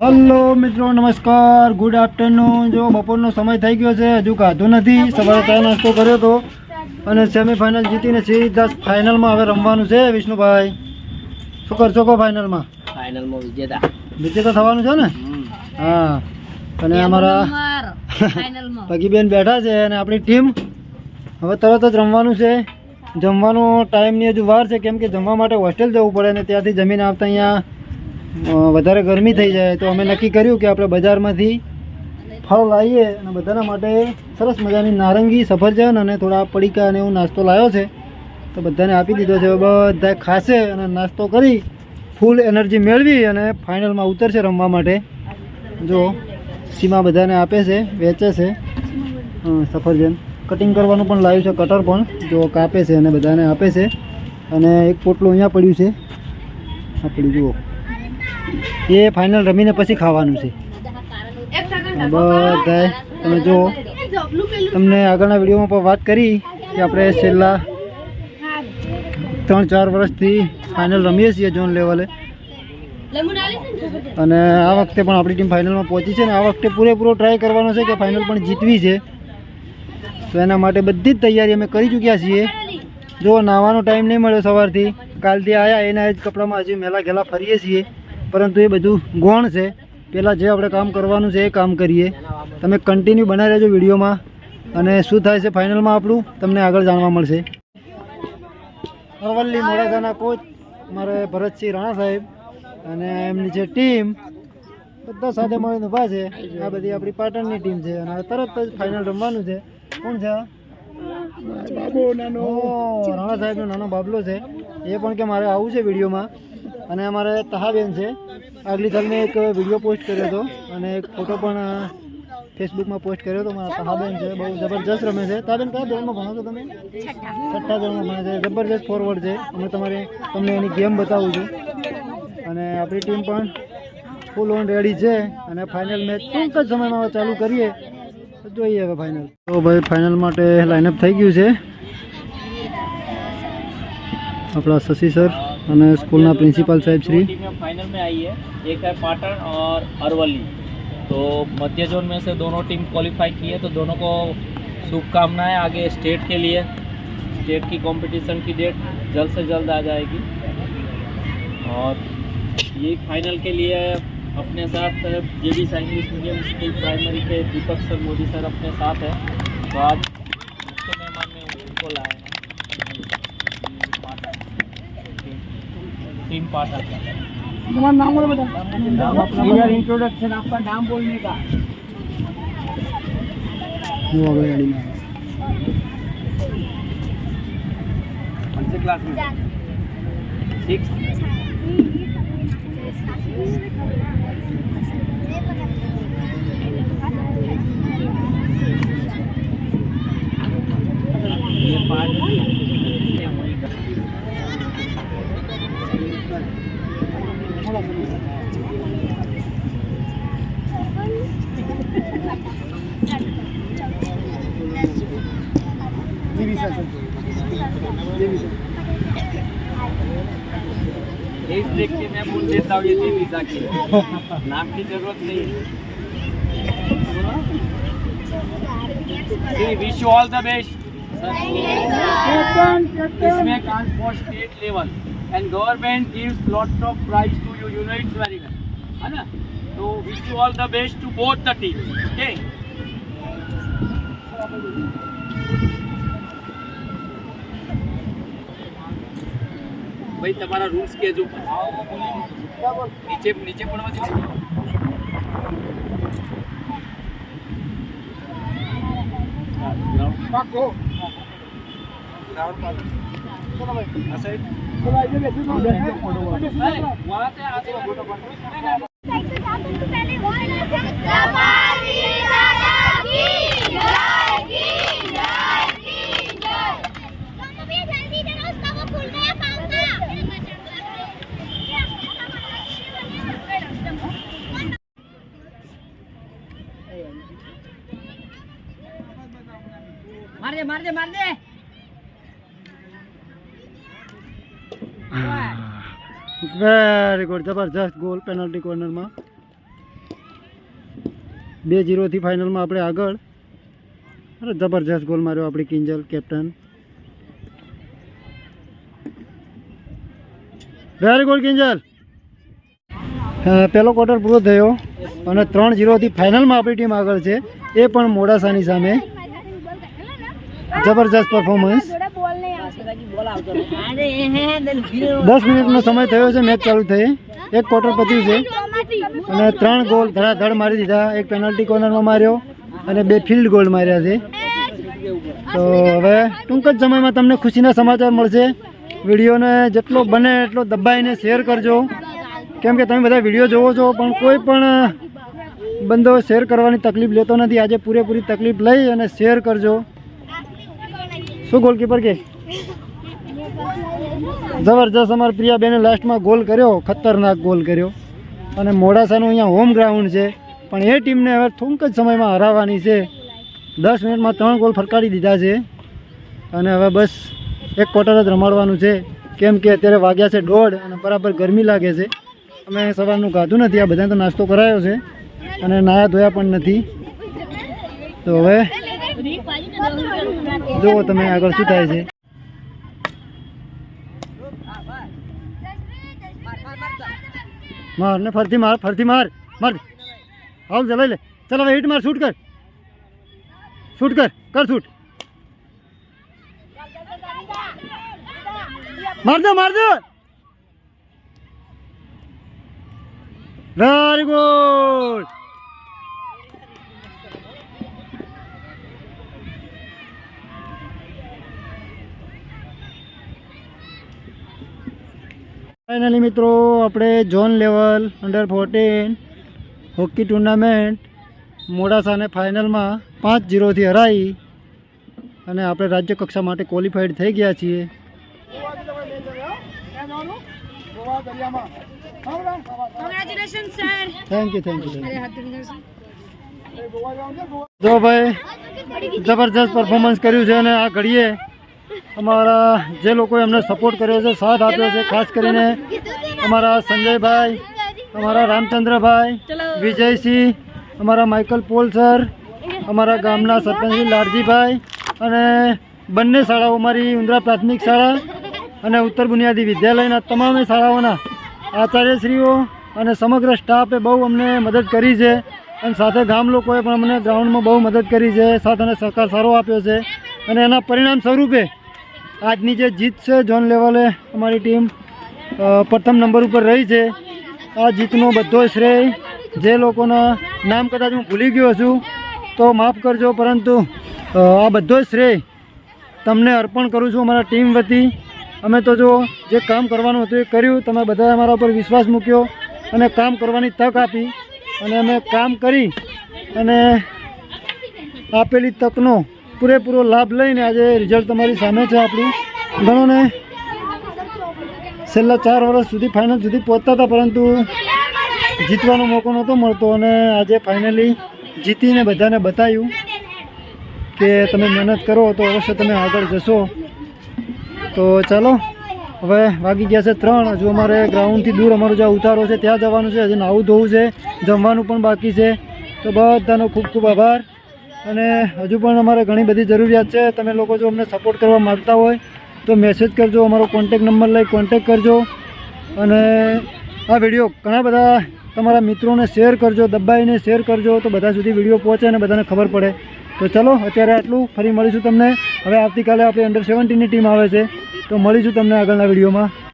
Hello मित्रों नमस्कार good afternoon. जो बपोरનો સમય થઈ ગયો છે, હજુ ખાધું નથી। સવારે ચા નાસ્તો કર્યો તો અને સેમીફાઇનલ જીતીને સીધા ફાઇનલમાં હવે રમવાનું છે। વિષ્ણુભાઈ શું કરશો કો ફાઇનલમાં? ફાઇનલમાં વિજેતા થવાનું છે ને? હા, અને અમારા પગીબેન બેઠા છે અને આપણી ટીમ હવે તરત જ રમવાનું છે। જમવાનો ટાઈમની હજુ વાર છે, કેમ કે જમવા માટે હોસ્ટેલ જવું પડે ને ત્યાંથી જમીને આવતા અહીંયા વધારે ગરમી થઈ જાય તો અમે નક્કી કર્યું કે આપણે બજારમાંથી ફળ લાવીએ અને બધાના માટે સરસ મજાની નારંગી, સફરજન અને થોડા પડીકા અને એવું નાસ્તો લાવ્યો છે તો બધાને આપી દીધો છે। બધા ખાશે અને નાસ્તો કરી ફૂલ એનર્જી મેળવી અને ફાઇનલમાં ઉતરશે રમવા માટે। જો સીમા બધાને આપે છે, વેચે છે સફરજન। કટિંગ કરવાનું પણ લાવ્યું છે, કટર પણ જો કાપે છે અને બધાને આપે છે। અને એક પોટલું અહીંયા પડ્યું છે, આ પડ્યું જુઓ, એ ફાઇનલ રમીને પછી ખાવાનું છે બધા। તમે જો તમને આગળના વિડીયોમાં પણ વાત કરી કે આપણે છેલ્લા 3-4 વર્ષથી ફાઇનલ રમીએ છીએ ઝોન લેવલે, અને આ વખતે પણ આપણી ટીમ ફાઇનલમાં પહોંચી છે ને આ વખતે પૂરેપૂરો ટ્રાય કરવાનો છે કે ફાઇનલ પણ જીતવી છે। તો એના માટે બધી જ તૈયારી અમે કરી ચૂક્યા છીએ। જો નાહવાનો ટાઈમ નહીં મળ્યો સવારથી, કાલથી આવ્યા એના જ કપડામાં હજી મેલા ઘેલા ફરીએ છીએ, પરંતુ એ બધું ગૌણ છે। પહેલાં જે આપણે કામ કરવાનું છે એ કામ કરીએ। તમે કન્ટિન્યુ બનાવી રહેજો વિડીયોમાં, અને શું થાય છે ફાઇનલમાં આપણું તમને આગળ જાણવા મળશે। અરવલ્લી મોડાસાના કોચ મારે ભરતસિંહ રાણા સાહેબ અને એમની જે ટીમ બધા સાથે મળીને ઊભા છે। આ બધી આપણી પાટણની ટીમ છે અને તરત જ ફાઇનલ રમવાનું છે। કોણ છે? રાણા સાહેબનો નાનો બાબલો છે, એ પણ કે મારે આવું છે વિડીયોમાં। અને અમારે તહાબેન છે, આગલી સાલ મેં એક વિડીયો પોસ્ટ કર્યો હતો અને એક ફોટો પણ ફેસબુકમાં પોસ્ટ કર્યો હતો। મારા તહાબેન છે, બહુ જબરજસ્ત રમે છે। તહાબેન કયા ધોરણમાં ભણો છો તમે? 6ઠ્ઠા ધોરણમાં ભણે છે, જબરજસ્ત ફોરવર્ડ છે। અમે તમને એની ગેમ બતાવું છું। અને આપણી ટીમ પણ ફૂલ ઓન રેડી છે અને ફાઇનલ મેચ ટૂંક જ સમયમાં ચાલુ કરીએ તો જોઈએ હવે ફાઇનલ। તો ભાઈ ફાઇનલ માટે લાઇનઅપ થઈ ગયું છે। अपना शशि सर और स्कूल प्रिंसिपल साहब श्री फाइनल में आई है। एक है पाटन और अरवली, तो मध्य जोन में से दोनों टीम क्वालिफाई की है, तो दोनों को शुभकामनाएं आगे स्टेट के लिए। स्टेट की कंपटीशन की डेट जल्द से जल्द आ जाएगी और ये फाइनल के लिए अपने साथ JB English medium school primary के दीपक सर मोदी सर अपने साथ है। तो आज मुख्य मेहमान में उनको लाए हैं टीम पाटन। तुम्हारा नाम बोलो बेटा। इधर इंट्रोडक्शन आपका नाम बोलने का। कौन से क्लास में? 6। ये पार्ट एक देख के मैं बोल देता हूँ ये वीजा की नाम की जरूरत नहीं है। Wish you all the best. इसमें count for state level and government gives lots of prize to you, you know it's very well, है ना? तो wish you all the best to both the team. Okay भाई तुम्हारा rules के जो नीचे नीचे पड़वा दीजिए। वहाँ से आगे मार दे वेरी गुड, जबरदस्त गोल पेनल्टी कॉर्नर में। 2-0 ફાઇનલમાં આપણે આગળ. અરે જબરજસ્ત ગોલ માર્યો આપણી Kinjal captain. Very good Kinjal. પહેલો ક્વાર્ટર પૂરો થયો અને 3-0 ફાઇનલમાં આપણી ટીમ આગળ છે, એ પણ મોડાસાની સામે. જબરજસ્ત પરફોર્મન્સ. 10 મિનિટનો સમય થયો છે મેચ ચાલુ થઈ, એક ક્વાર્ટર પત્યું છે અને 3 ગોલ ધડાધડ મારી દીધા. એક પેનલ્ટી કોર્નરમાં માર્યો અને 2 ફિલ્ડ ગોલ માર્યા છે. તો હવે ટૂંક જ સમયમાં તમને ખુશીના સમાચાર મળશે. વિડીયોને જેટલો બને એટલો દબાઈને શેર કરજો, કેમ કે તમે બધા વિડીયો જોવો છો પણ કોઈ પણ બંદો શેર કરવાની તકલીફ લેતો નથી. આજે પૂરેપૂરી તકલીફ લઈ અને શેર કરજો. શું ગોલકીપર કે જબરજસ્ત અમારા પ્રિયાબેને લાસ્ટમાં ગોલ કર્યો, ખતરનાક ગોલ કર્યો. અને મોડાસાનું અહીંયા હોમ ગ્રાઉન્ડ છે પણ એ ટીમને હવે ટૂંક જ સમયમાં હરાવવાની છે. 10 મિનિટમાં 3 ગોલ ફટકારી દીધા છે અને હવે બસ એક ક્વાર્ટર જ રમાડવાનું છે, કેમ કે અત્યારે વાગ્યા છે 1:30 અને બરાબર ગરમી લાગે છે. અમે સવારનું ખાધું નથી, આ બધાને તો નાસ્તો કરાયો છે અને નાયા ધોયા પણ નથી. તો હવે જુઓ તમે આગળ શું થાય છે. માર ને ફરતી માર, ફરતી માર, માર હાલ ચલાઈ લે. ચાલ હવે હિટ માર, શૂટ કર, શૂટ કર, કર શૂટ, માર દે, માર દે. Very good. ફાઇનલી મિત્રો આપણે ઝોન લેવલ અંડર-14 હોકી ટુર્નામેન્ટ મોડાસાને ફાઇનલમાં 5-0 હરાવી અને આપણે રાજ્ય કક્ષા માટે ક્વોલિફાઈડ થઈ ગયા છીએ. Thank you. જો ભાઈ જબરજસ્ત પરફોર્મન્સ કર્યું છે અને આ ઘડીએ અમારા જે લોકોએ અમને સપોર્ટ કર્યો છે, સાથ આપ્યો છે, ખાસ કરીને અમારા સંજયભાઈ, અમારા રામચંદ્રભાઈ, વિજયસિંહ, અમારા માઇકલ પોલ સર, અમારા ગામના સરપંચ લાડજીભાઈ અને બંને શાળાઓ, મારી ઉંદરા પ્રાથમિક શાળા અને ઉત્તર બુનિયાદી વિદ્યાલયના તમામ શાળાઓના આચાર્યશ્રીઓ અને સમગ્ર સ્ટાફે બહુ અમને મદદ કરી છે અને સાથે ગામ લોકોએ પણ અમને ગ્રાઉન્ડમાં બહુ મદદ કરી છે, સાથ અને સહકાર સારો આપ્યો છે. અને એના પરિણામ સ્વરૂપે આજની જે જીત છે ઝોન લેવલે અમારી ટીમ પ્રથમ નંબર ઉપર રહી છે. આ જીતનો બધો શ્રેય જે લોકોના નામ કદાચ હું ભૂલી ગયો છું તો માફ કરજો, પરંતુ આ બધો શ્રેય તમને અર્પણ કરું છું અમારા ટીમ વતી. અમે તો જો જે કામ કરવાનું હતું એ કર્યું, તમે બધાએ અમારા ઉપર વિશ્વાસ મૂક્યો અને કામ કરવાની તક આપી અને અમે કામ કરી અને આપેલી તકનો પૂરેપૂરો લાભ લઈને આજે રિઝલ્ટ તમારી સામે છે આપણું. ઘણો ને છેલ્લા 4 વર્ષ સુધી ફાઇનલ સુધી પહોંચતા હતા પરંતુ જીતવાનો મોકો નહોતો મળતો અને આજે ફાઇનલી જીતીને બધાને બતાવ્યું કે તમે મહેનત કરો તો અવશ્ય તમે આગળ જશો. તો ચાલો હવે વાગી ગયા છે 3. હજુ અમારે ગ્રાઉન્ડથી દૂર અમારો જે ઉતારો છે ત્યાં જવાનું છે, હજી નાવું ધોવું છે, જમવાનું પણ બાકી છે. તો બધાનો ખૂબ ખૂબ આભાર અને હજુ પણ અમારે ઘણી બધી જરૂરિયાત છે. તમે લોકો જો અમને સપોર્ટ કરવા માગતા હોય તો મેસેજ કરજો, અમારો કોન્ટેક નંબર લઈ કોન્ટેક કરજો અને આ વિડીયો ઘણા બધા તમારા મિત્રોને શેર કરજો, દબાઈને શેર કરજો તો બધા સુધી વિડીયો પહોંચે અને બધાને ખબર પડે. તો ચલો અત્યારે આટલું, ફરી મળીશું તમને. હવે આવતીકાલે આપણે અંડર-17ની ટીમ આવે છે તો મળીશું તમને આગળના વિડીયોમાં.